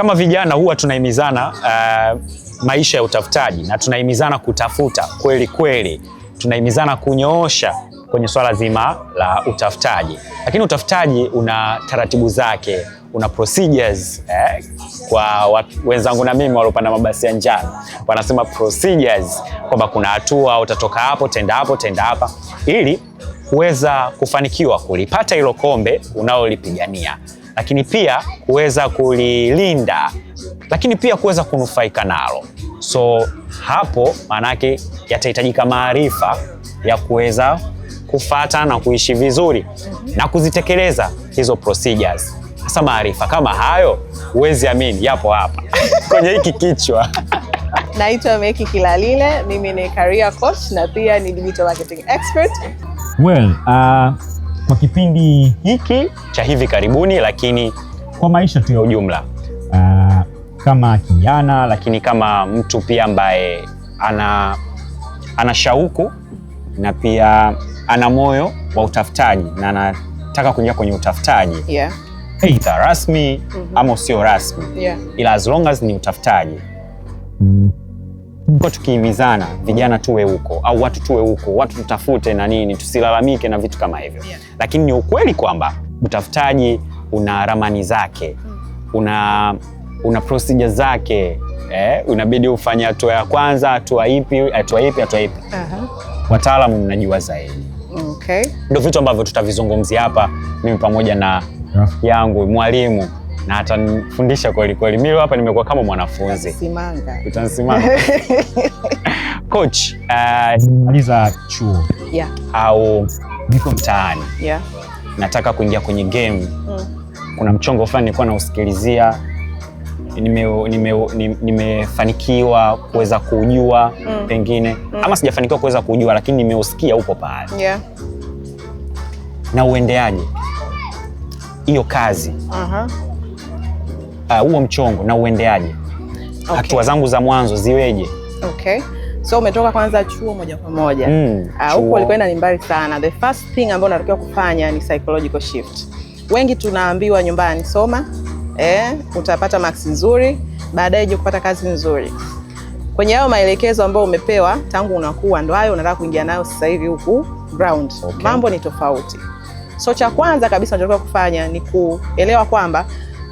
Kama vijana huwa tunahimizana maisha ya utafutaji na tunahimizana kutafuta kweli kweli, tunahimizana kunyoosha kwenye swala zima la utafutaji, lakini utafutaji una taratibu zake, una procedures kwa wenzangu na mimi walopanda mabasi ya njano wanasema procedures, kwamba kuna hatua, utatoka hapo tenda hapo tenda hapa, ili kuweza kufanikiwa kulipata hilo kombe unaolipigania, lakini pia kuweza kulilinda, lakini pia kuweza kunufaika nalo. So hapo manake yatahitajika maarifa ya kuweza kufata na kuishi vizuri na kuzitekeleza hizo procedures. Sasa maarifa kama hayo huwezi amini yapo hapa kwenye hiki kichwa. Naitwa Meki Kilalile, mimi ni career coach na pia ni digital marketing expert. Well, kwa kipindi hiki cha hivi karibuni, lakini kwa maisha tu ya ujumla, kama kijana, lakini kama mtu pia ambaye ana shauku na pia ana moyo wa utafutaji na anataka kuingia kwenye utafutaji, either rasmi ama sio rasmi, ila as long as ni utafutaji, kwa tukihimizana vijana tuwe huko au watu tuwe huko, watu tutafute na nini, tusilalamike na vitu kama hivyo. Lakini ni ukweli kwamba utafutaji una ramani zake, una procedure zake, unabidi ufanye hatua ya kwanza, hatua ipi. Wataalamu mnajua zaidi. Okay. Ndio vitu ambavyo tutavizungumzia hapa, mimi pamoja na rafiki yangu mwalimu, na atanifundisha kweli kweli. Mimi hapa nimekuwa kama mwanafunzi. Utansimanga. Coach, nimaliza chuo. Au niko mtaani. Nataka kuingia kwenye game. Kuna mchongo fulani nilikuwa nausikilizia, nimefanikiwa kuweza kujua pengine ama sijafanikiwa kuweza kujua, lakini nimeusikia upo pale. Na uendeaje hiyo kazi? Huo mchongo na uendeaje? Hatua zangu za mwanzo ziweje? Okay. So umetoka kwanza chuo moja kwa moja. Huko ulikwenda ni mbali sana. The first thing ambayo unatakiwa kufanya ni psychological shift. Wengi tunaambiwa nyumbani, soma, utapata marks nzuri, baadaye je kupata kazi nzuri. Kwenye hayo maelekezo ambayo umepewa tangu unakuwa, ndo hayo unataka kuingia nayo sasa hivi huku ground. Mambo ni tofauti. So cha kwanza kabisa unatakiwa kufanya ni kuelewa kwamba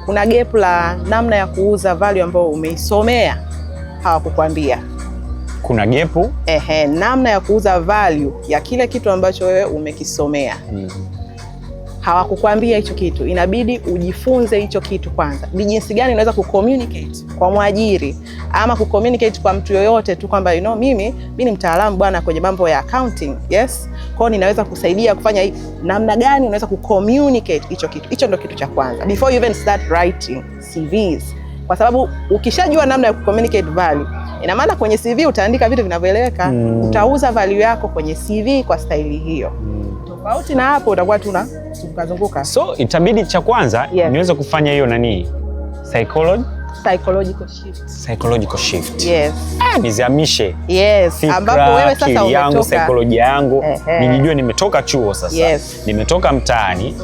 kuna gap la namna ya kuuza value ambayo umeisomea, hawakukwambia. Kuna gepu? Namna ya kuuza value ya kile kitu ambacho wewe umekisomea. Hawakukwambia hicho kitu, inabidi ujifunze hicho kitu kwanza. Ni jinsi gani unaweza kucommunicate kwa mwajiri ama kucommunicate kwa mtu yoyote tu kwamba mimi ni mtaalamu bwana kwenye mambo ya accounting. Yes. Kwa hiyo ninaweza kusaidia kufanya namna gani unaweza kucommunicate hicho kitu. Hicho ndio kitu cha kwanza. Before you even start writing CVs. Kwa sababu ukishajua namna ya kucommunicate value, ina maana kwenye CV utaandika vitu vinavyoeleweka. Utauza value yako kwenye CV kwa staili hiyo. Tofauti na hapo utakuwa tunazunguka. So itabidi cha kwanza niweze kufanya hiyo psychological shift. Yes. Nizamishe. Yes. Ambapo wewe sasa umetoka psychology yangu, nijijue nimetoka chuo sasa. Nimetoka mtaani,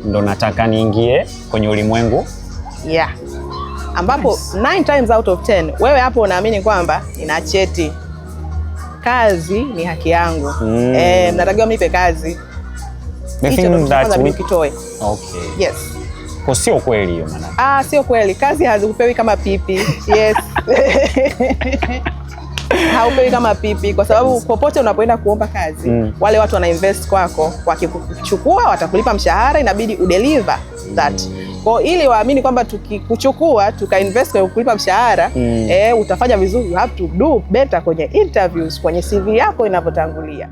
ndo nataka niingie kwenye ulimwengu. Ambapo 9 times out of 10 wewe hapo unaamini kwamba nina cheti. Kazi ni haki yangu. Natakiwa mnipe kazi. Yes. Kwa sio kweli hiyo maana. Sio kweli. Kazi hazikupewi kama pipi. Yes. Haupewi kama pipi kwa sababu popote unapoenda kuomba kazi, wale watu wana invest kwako, wakikuchukua watakulipa mshahara, inabidi udeliver that. Kwa ili waamini kwamba tukikuchukua tukainvest kwa kulipa mshahara, utafanya vizuri, you have to do better kwenye interviews, kwenye CV yako inavyotangulia.